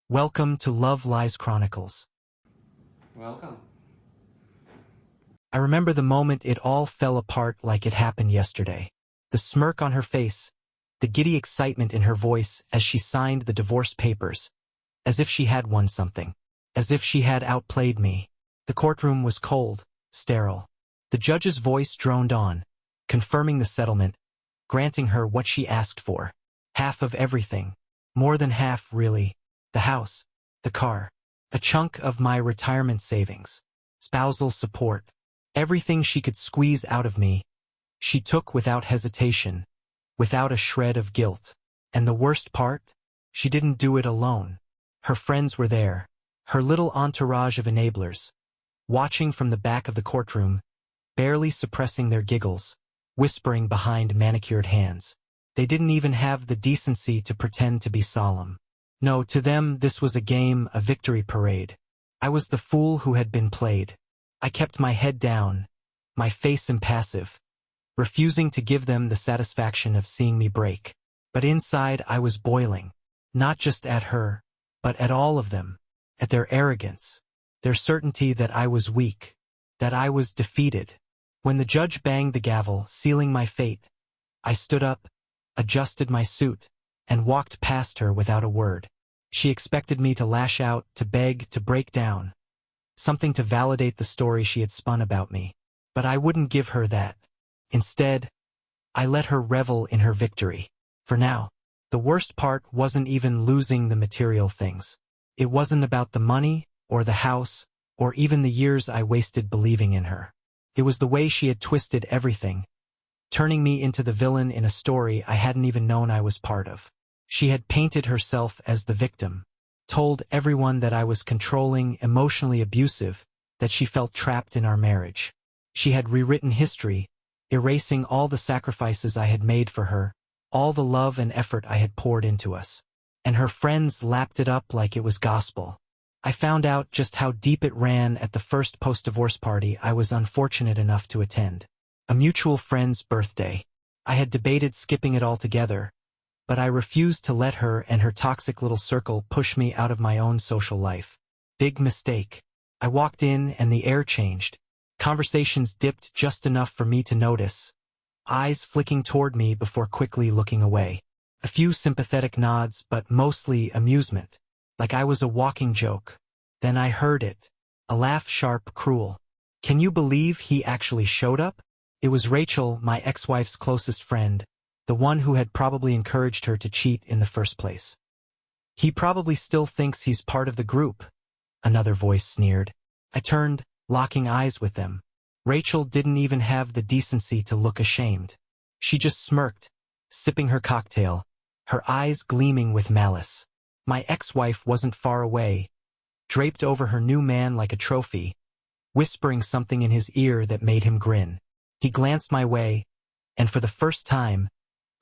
Welcome to Love Lies Chronicles. Welcome. I remember the moment it all fell apart like it happened yesterday. The smirk on her face, the giddy excitement in her voice as she signed the divorce papers, as if she had won something, as if she had outplayed me. The courtroom was cold, sterile. The judge's voice droned on, confirming the settlement, granting her what she asked for. Half of everything. More than half, really. The house, the car, a chunk of my retirement savings, spousal support, everything she could squeeze out of me, she took without hesitation, without a shred of guilt. And the worst part? She didn't do it alone. Her friends were there, her little entourage of enablers, watching from the back of the courtroom, barely suppressing their giggles, whispering behind manicured hands. They didn't even have the decency to pretend to be solemn. No, to them this was a game, a victory parade. I was the fool who had been played. I kept my head down, my face impassive, refusing to give them the satisfaction of seeing me break. But inside I was boiling, not just at her, but at all of them, at their arrogance, their certainty that I was weak, that I was defeated. When the judge banged the gavel, sealing my fate, I stood up, adjusted my suit, and walked past her without a word. She expected me to lash out, to beg, to break down. Something to validate the story she had spun about me. But I wouldn't give her that. Instead, I let her revel in her victory. For now, the worst part wasn't even losing the material things. It wasn't about the money, or the house, or even the years I wasted believing in her. It was the way she had twisted everything, turning me into the villain in a story I hadn't even known I was part of. She had painted herself as the victim, told everyone that I was controlling, emotionally abusive, that she felt trapped in our marriage. She had rewritten history, erasing all the sacrifices I had made for her, all the love and effort I had poured into us. And her friends lapped it up like it was gospel. I found out just how deep it ran at the first post-divorce party I was unfortunate enough to attend. A mutual friend's birthday. I had debated skipping it altogether, but I refused to let her and her toxic little circle push me out of my own social life. Big mistake. I walked in and the air changed. Conversations dipped just enough for me to notice, eyes flicking toward me before quickly looking away. A few sympathetic nods, but mostly amusement, like I was a walking joke. Then I heard it. A laugh, sharp, cruel. Can you believe he actually showed up? It was Rachel, my ex-wife's closest friend, the one who had probably encouraged her to cheat in the first place. He probably still thinks he's part of the group, another voice sneered. I turned, locking eyes with them. Rachel didn't even have the decency to look ashamed. She just smirked, sipping her cocktail, her eyes gleaming with malice. My ex-wife wasn't far away, draped over her new man like a trophy, whispering something in his ear that made him grin. He glanced my way, and for the first time,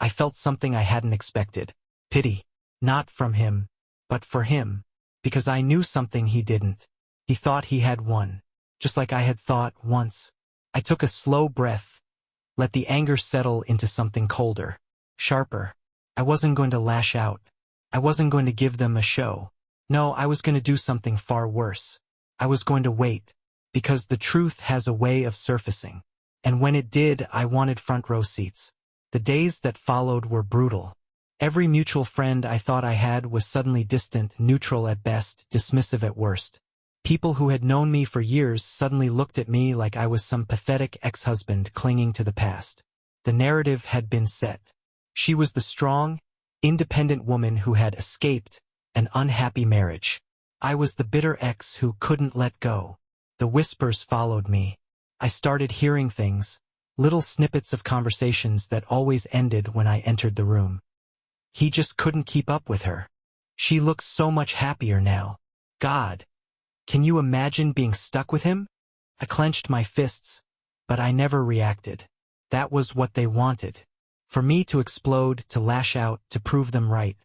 I felt something I hadn't expected. Pity. Not from him, but for him, because I knew something he didn't. He thought he had won, just like I had thought once. I took a slow breath, let the anger settle into something colder, sharper. I wasn't going to lash out. I wasn't going to give them a show. No, I was going to do something far worse. I was going to wait, because the truth has a way of surfacing. And when it did, I wanted front row seats. The days that followed were brutal. Every mutual friend I thought I had was suddenly distant, neutral at best, dismissive at worst. People who had known me for years suddenly looked at me like I was some pathetic ex-husband clinging to the past. The narrative had been set. She was the strong, independent woman who had escaped an unhappy marriage. I was the bitter ex who couldn't let go. The whispers followed me. I started hearing things, little snippets of conversations that always ended when I entered the room. He just couldn't keep up with her. She looks so much happier now. God, can you imagine being stuck with him? I clenched my fists, but I never reacted. That was what they wanted. For me to explode, to lash out, to prove them right.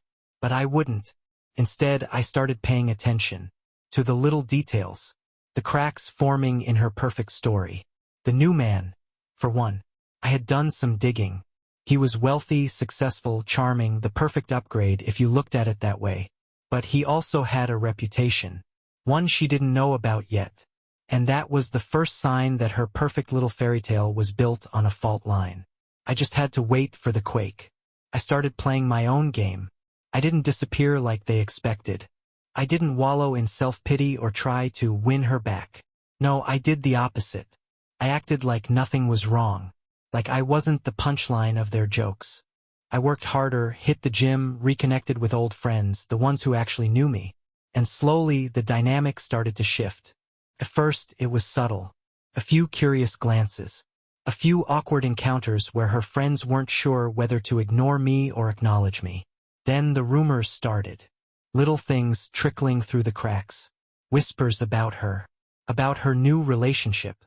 But I wouldn't. Instead, I started paying attention to the little details, the cracks forming in her perfect story. The new man, for one. I had done some digging. He was wealthy, successful, charming, the perfect upgrade if you looked at it that way. But he also had a reputation. One she didn't know about yet. And that was the first sign that her perfect little fairy tale was built on a fault line. I just had to wait for the quake. I started playing my own game. I didn't disappear like they expected. I didn't wallow in self-pity or try to win her back. No, I did the opposite. I acted like nothing was wrong. Like I wasn't the punchline of their jokes. I worked harder, hit the gym, reconnected with old friends, the ones who actually knew me. And slowly, the dynamic started to shift. At first, it was subtle. A few curious glances. A few awkward encounters where her friends weren't sure whether to ignore me or acknowledge me. Then the rumors started. Little things trickling through the cracks. Whispers about her new relationship,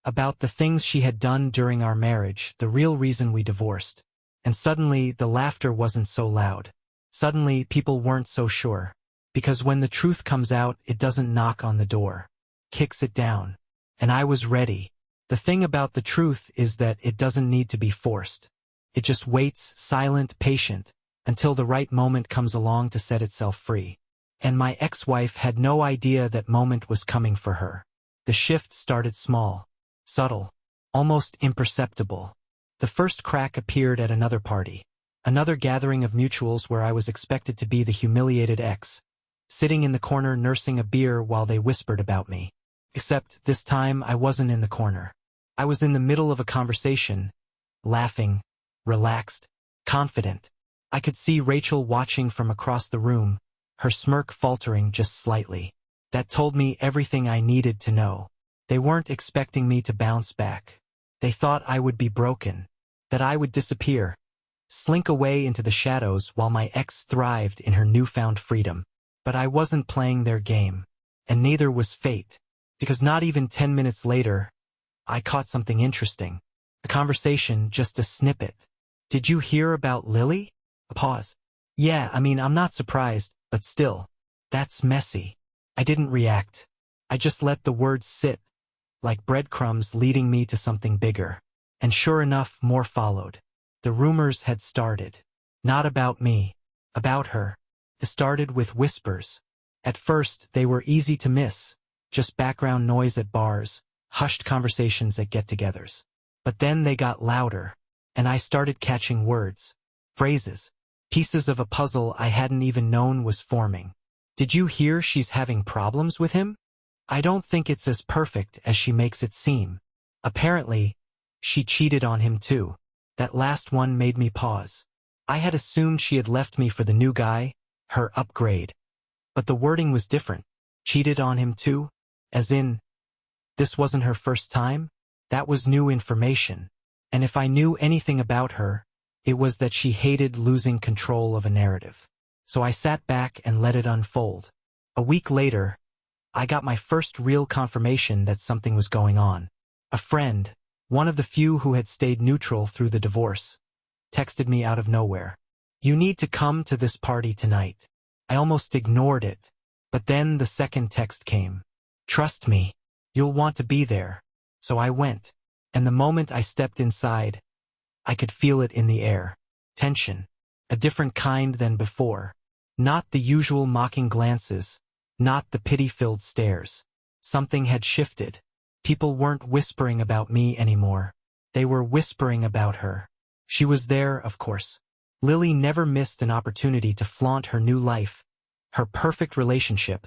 about the things she had done during our marriage, the real reason we divorced. And suddenly, the laughter wasn't so loud. Suddenly, people weren't so sure. Because when the truth comes out, it doesn't knock on the door. Kicks it down. And I was ready. The thing about the truth is that it doesn't need to be forced. It just waits, silent, patient, until the right moment comes along to set itself free. And my ex-wife had no idea that moment was coming for her. The shift started small, subtle, almost imperceptible. The first crack appeared at another party. Another gathering of mutuals where I was expected to be the humiliated ex, sitting in the corner nursing a beer while they whispered about me. Except this time I wasn't in the corner. I was in the middle of a conversation, laughing, relaxed, confident. I could see Rachel watching from across the room, her smirk faltering just slightly. That told me everything I needed to know. They weren't expecting me to bounce back. They thought I would be broken, that I would disappear, slink away into the shadows while my ex thrived in her newfound freedom. But I wasn't playing their game, and neither was fate, because not even 10 minutes later, I caught something interesting. A conversation, just a snippet. "Did you hear about Lily?" A pause. "Yeah, I'm not surprised, but still. That's messy." I didn't react. I just let the words sit, like breadcrumbs leading me to something bigger. And sure enough, more followed. The rumors had started. Not about me. About her. It started with whispers. At first, they were easy to miss. Just background noise at bars, hushed conversations at get-togethers. But then they got louder, and I started catching words, phrases, pieces of a puzzle I hadn't even known was forming. "Did you hear she's having problems with him? I don't think it's as perfect as she makes it seem. Apparently, she cheated on him too." That last one made me pause. I had assumed she had left me for the new guy, her upgrade. But the wording was different. Cheated on him too? As in, this wasn't her first time? That was new information. And if I knew anything about her, it was that she hated losing control of a narrative. So I sat back and let it unfold. A week later, I got my first real confirmation that something was going on. A friend, one of the few who had stayed neutral through the divorce, texted me out of nowhere. "You need to come to this party tonight." I almost ignored it. But then the second text came. "Trust me, you'll want to be there." So I went. And the moment I stepped inside, I could feel it in the air. Tension. A different kind than before. Not the usual mocking glances. Not the pity-filled stares. Something had shifted. People weren't whispering about me anymore. They were whispering about her. She was there, of course. Lily never missed an opportunity to flaunt her new life, her perfect relationship,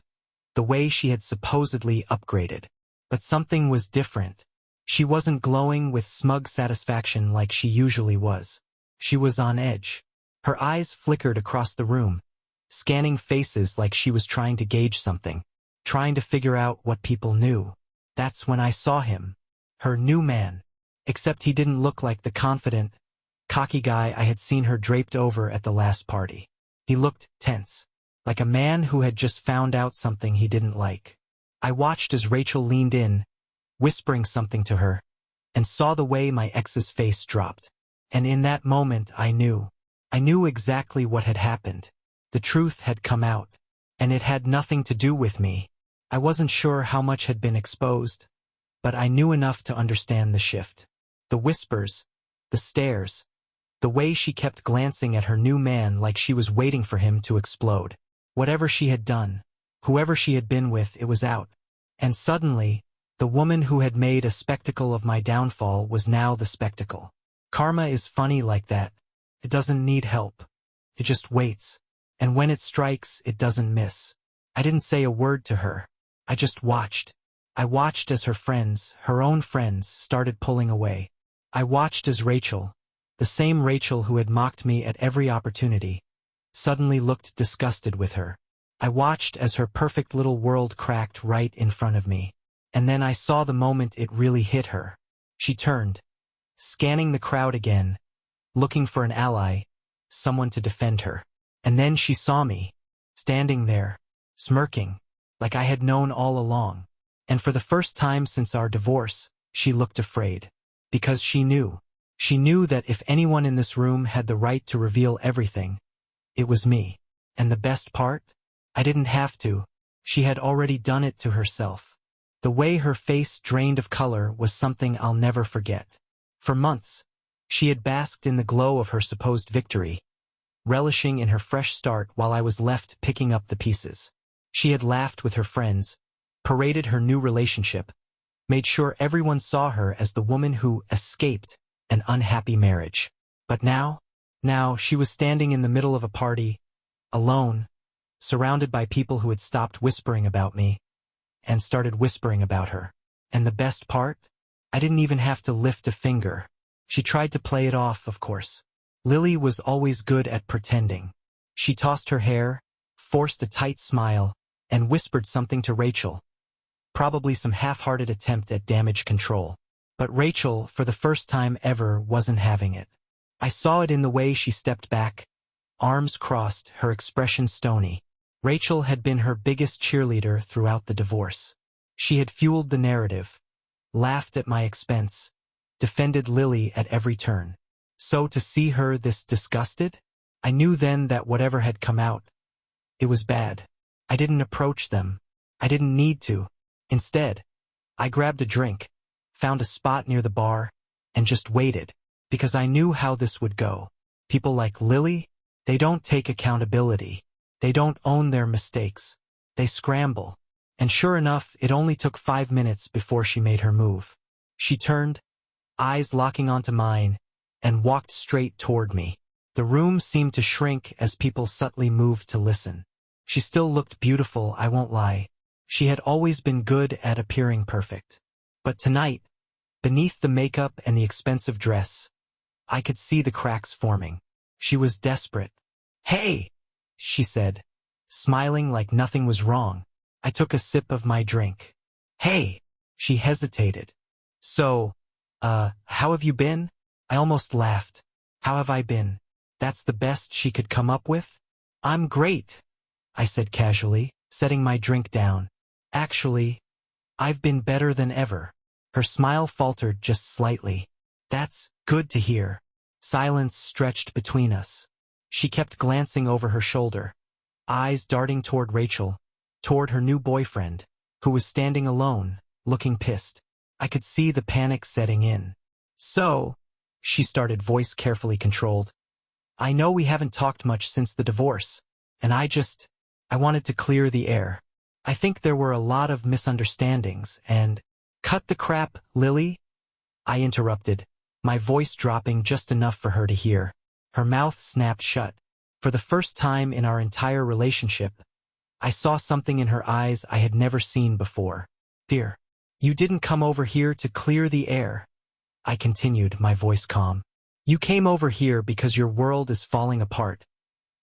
the way she had supposedly upgraded. But something was different. She wasn't glowing with smug satisfaction like she usually was. She was on edge. Her eyes flickered across the room, scanning faces like she was trying to gauge something, trying to figure out what people knew. That's when I saw him. Her new man. Except he didn't look like the confident, cocky guy I had seen her draped over at the last party. He looked tense, like a man who had just found out something he didn't like. I watched as Rachel leaned in, whispering something to her, and saw the way my ex's face dropped. And in that moment I knew. I knew exactly what had happened. The truth had come out, and it had nothing to do with me. I wasn't sure how much had been exposed, but I knew enough to understand the shift. The whispers, the stares, the way she kept glancing at her new man like she was waiting for him to explode. Whatever she had done, whoever she had been with, it was out. And suddenly, the woman who had made a spectacle of my downfall was now the spectacle. Karma is funny like that. It doesn't need help. It just waits. And when it strikes, it doesn't miss. I didn't say a word to her. I just watched. I watched as her friends, her own friends, started pulling away. I watched as Rachel, the same Rachel who had mocked me at every opportunity, suddenly looked disgusted with her. I watched as her perfect little world cracked right in front of me. And then I saw the moment it really hit her. She turned, scanning the crowd again, looking for an ally, someone to defend her. And then she saw me, standing there, smirking, like I had known all along. And for the first time since our divorce, she looked afraid. Because she knew that if anyone in this room had the right to reveal everything, it was me. And the best part? I didn't have to. She had already done it to herself. The way her face drained of color was something I'll never forget. For months, she had basked in the glow of her supposed victory, relishing in her fresh start while I was left picking up the pieces. She had laughed with her friends, paraded her new relationship, made sure everyone saw her as the woman who escaped an unhappy marriage. But now she was standing in the middle of a party, alone, surrounded by people who had stopped whispering about me and started whispering about her. And the best part? I didn't even have to lift a finger. She tried to play it off, of course. Lily was always good at pretending. She tossed her hair, forced a tight smile, and whispered something to Rachel. Probably some half-hearted attempt at damage control. But Rachel, for the first time ever, wasn't having it. I saw it in the way she stepped back, arms crossed, her expression stony. Rachel had been her biggest cheerleader throughout the divorce. She had fueled the narrative, laughed at my expense, defended Lily at every turn. So to see her this disgusted, I knew then that whatever had come out, it was bad. I didn't approach them. I didn't need to. Instead, I grabbed a drink, found a spot near the bar, and just waited, because I knew how this would go. People like Lily, they don't take accountability. They don't own their mistakes. They scramble. And sure enough, it only took 5 minutes before she made her move. She turned, eyes locking onto mine, and walked straight toward me. The room seemed to shrink as people subtly moved to listen. She still looked beautiful, I won't lie. She had always been good at appearing perfect. But tonight, beneath the makeup and the expensive dress, I could see the cracks forming. She was desperate. "Hey!" she said, smiling like nothing was wrong. I took a sip of my drink. "Hey!" She hesitated. "So, how have you been?" I almost laughed. "How have I been?" That's the best she could come up with? "I'm great," I said casually, setting my drink down. "Actually, I've been better than ever." Her smile faltered just slightly. "That's good to hear." Silence stretched between us. She kept glancing over her shoulder, eyes darting toward Rachel, toward her new boyfriend, who was standing alone, looking pissed. I could see the panic setting in. "So," she started, voice carefully controlled, "I know we haven't talked much since the divorce, and I wanted to clear the air. I think there were a lot of misunderstandings, and—" "Cut the crap, Lily," I interrupted, my voice dropping just enough for her to hear. Her mouth snapped shut. For the first time in our entire relationship, I saw something in her eyes I had never seen before. Fear. "You didn't come over here to clear the air," I continued, my voice calm. "You came over here because your world is falling apart,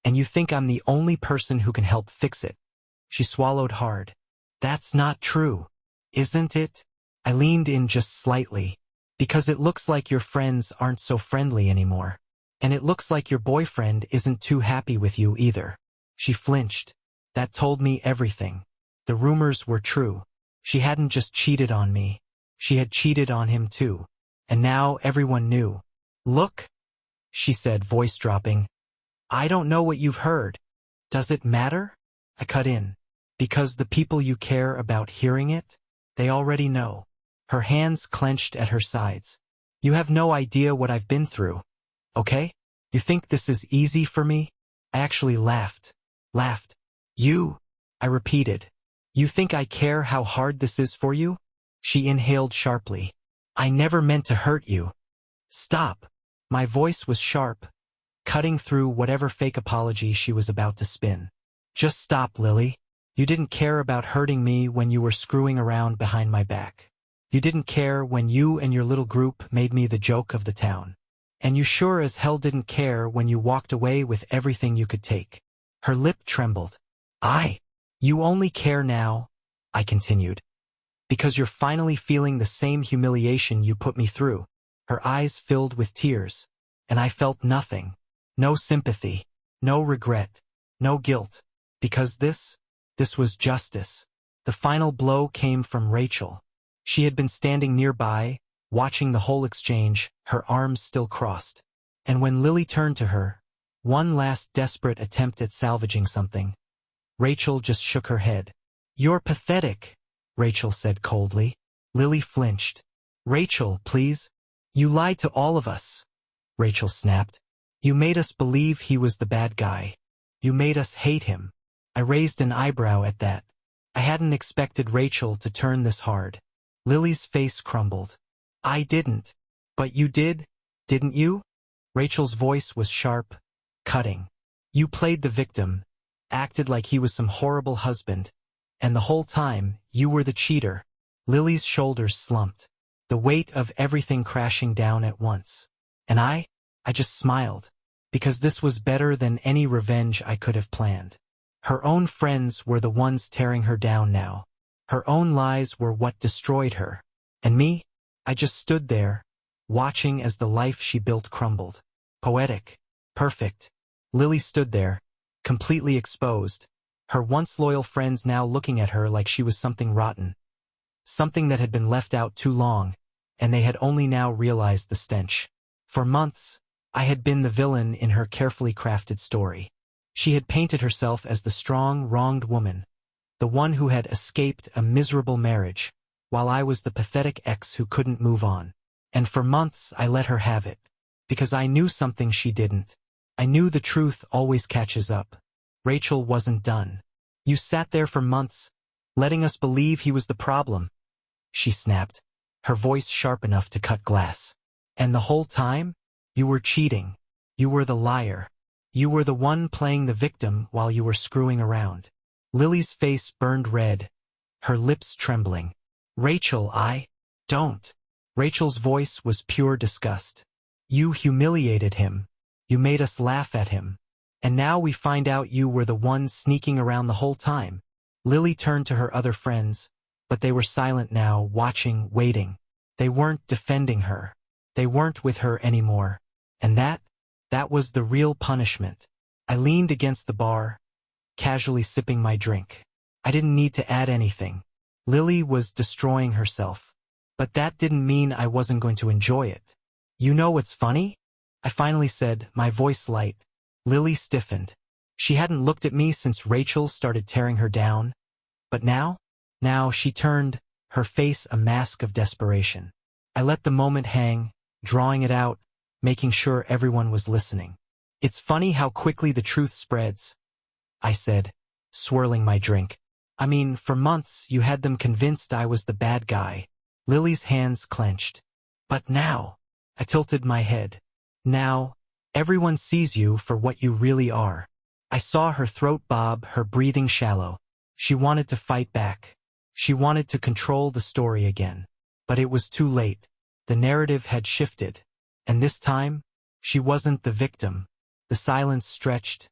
and you think I'm the only person who can help fix it." She swallowed hard. "That's not true, isn't it?" I leaned in just slightly. "Because it looks like your friends aren't so friendly anymore. And it looks like your boyfriend isn't too happy with you either." She flinched. That told me everything. The rumors were true. She hadn't just cheated on me. She had cheated on him too. And now everyone knew. "Look," she said, voice dropping, "I don't know what you've heard. Does it matter?" I cut in. "Because the people you care about hearing it, they already know." Her hands clenched at her sides. "You have no idea what I've been through, okay? You think this is easy for me?" I actually laughed. You, I repeated. You think I care how hard this is for you? She inhaled sharply. I never meant to hurt you. Stop. My voice was sharp, cutting through whatever fake apology she was about to spin. Just stop, Lily. You didn't care about hurting me when you were screwing around behind my back. You didn't care when you and your little group made me the joke of the town. And you sure as hell didn't care when you walked away with everything you could take. Her lip trembled. You only care now, I continued, because you're finally feeling the same humiliation you put me through. Her eyes filled with tears, and I felt nothing. No sympathy, no regret, no guilt, because this was justice. The final blow came from Rachel. She had been standing nearby, watching the whole exchange, her arms still crossed. And when Lily turned to her, one last desperate attempt at salvaging something, Rachel just shook her head. You're pathetic, Rachel said coldly. Lily flinched. Rachel, please. You lied to all of us, Rachel snapped. You made us believe he was the bad guy. You made us hate him. I raised an eyebrow at that. I hadn't expected Rachel to turn this hard. Lily's face crumbled. I didn't. But you did, didn't you? Rachel's voice was sharp, cutting. You played the victim, acted like he was some horrible husband, and the whole time, you were the cheater. Lily's shoulders slumped, the weight of everything crashing down at once. And I just smiled, because this was better than any revenge I could have planned. Her own friends were the ones tearing her down now. Her own lies were what destroyed her. And me? I just stood there, watching as the life she built crumbled. Poetic. Perfect. Lily stood there, completely exposed, her once loyal friends now looking at her like she was something rotten. Something that had been left out too long, and they had only now realized the stench. For months, I had been the villain in her carefully crafted story. She had painted herself as the strong, wronged woman, the one who had escaped a miserable marriage, while I was the pathetic ex who couldn't move on. And for months I let her have it, because I knew something she didn't. I knew the truth always catches up. Rachel wasn't done. You sat there for months, letting us believe he was the problem, she snapped, her voice sharp enough to cut glass. And the whole time, you were cheating. You were the liar. You were the one playing the victim while you were screwing around. Lily's face burned red, her lips trembling. Rachel, don't. Rachel's voice was pure disgust. You humiliated him. You made us laugh at him. And now we find out you were the one sneaking around the whole time. Lily turned to her other friends, but they were silent now, watching, waiting. They weren't defending her. They weren't with her anymore. And that was the real punishment. I leaned against the bar, casually sipping my drink. I didn't need to add anything. Lily was destroying herself. But that didn't mean I wasn't going to enjoy it. You know what's funny? I finally said, my voice light. Lily stiffened. She hadn't looked at me since Rachel started tearing her down. But now she turned, her face a mask of desperation. I let the moment hang, drawing it out, making sure everyone was listening. It's funny how quickly the truth spreads, I said, swirling my drink. I mean, for months you had them convinced I was the bad guy. Lily's hands clenched. But now, I tilted my head. Now, everyone sees you for what you really are. I saw her throat bob, her breathing shallow. She wanted to fight back. She wanted to control the story again. But it was too late. The narrative had shifted. And this time, she wasn't the victim. The silence stretched,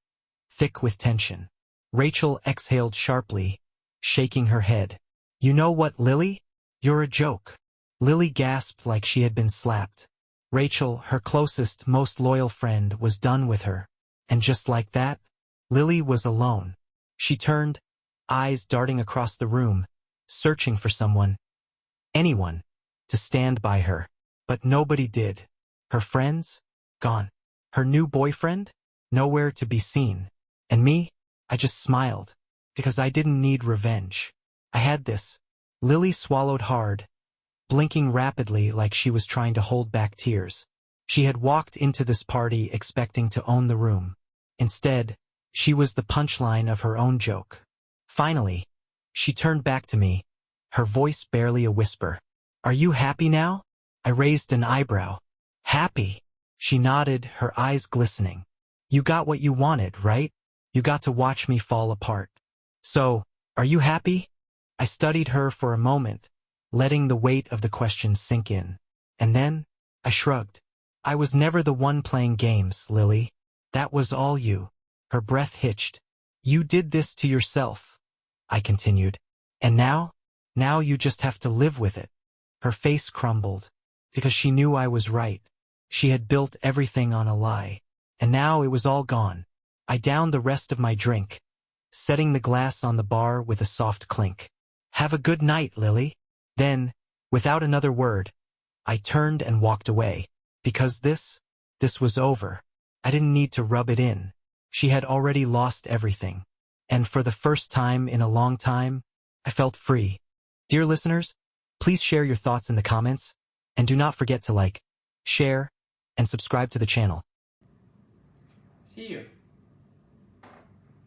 thick with tension. Rachel exhaled sharply, shaking her head. You know what, Lily? You're a joke. Lily gasped like she had been slapped. Rachel, her closest, most loyal friend, was done with her. And just like that, Lily was alone. She turned, eyes darting across the room, searching for someone, anyone, to stand by her. But nobody did. Her friends? Gone. Her new boyfriend? Nowhere to be seen. And me? I just smiled, because I didn't need revenge. I had this. Lily swallowed hard, blinking rapidly like she was trying to hold back tears. She had walked into this party expecting to own the room. Instead, She was the punchline of her own joke. Finally, she turned back to me, her voice barely a whisper. Are you happy now? I raised an eyebrow. Happy? She nodded, her eyes glistening. You got what you wanted, right? You got to watch me fall apart. So, are you happy? I studied her for a moment, letting the weight of the question sink in. And then, I shrugged. I was never the one playing games, Lily. That was all you. Her breath hitched. You did this to yourself, I continued. And now? Now you just have to live with it. Her face crumbled, because she knew I was right. She had built everything on a lie. And now it was all gone. I downed the rest of my drink, setting the glass on the bar with a soft clink. Have a good night, Lily. Then, without another word, I turned and walked away. Because this was over. I didn't need to rub it in. She had already lost everything. And for the first time in a long time, I felt free. Dear listeners, please share your thoughts in the comments, and do not forget to like, share, and subscribe to the channel. See you.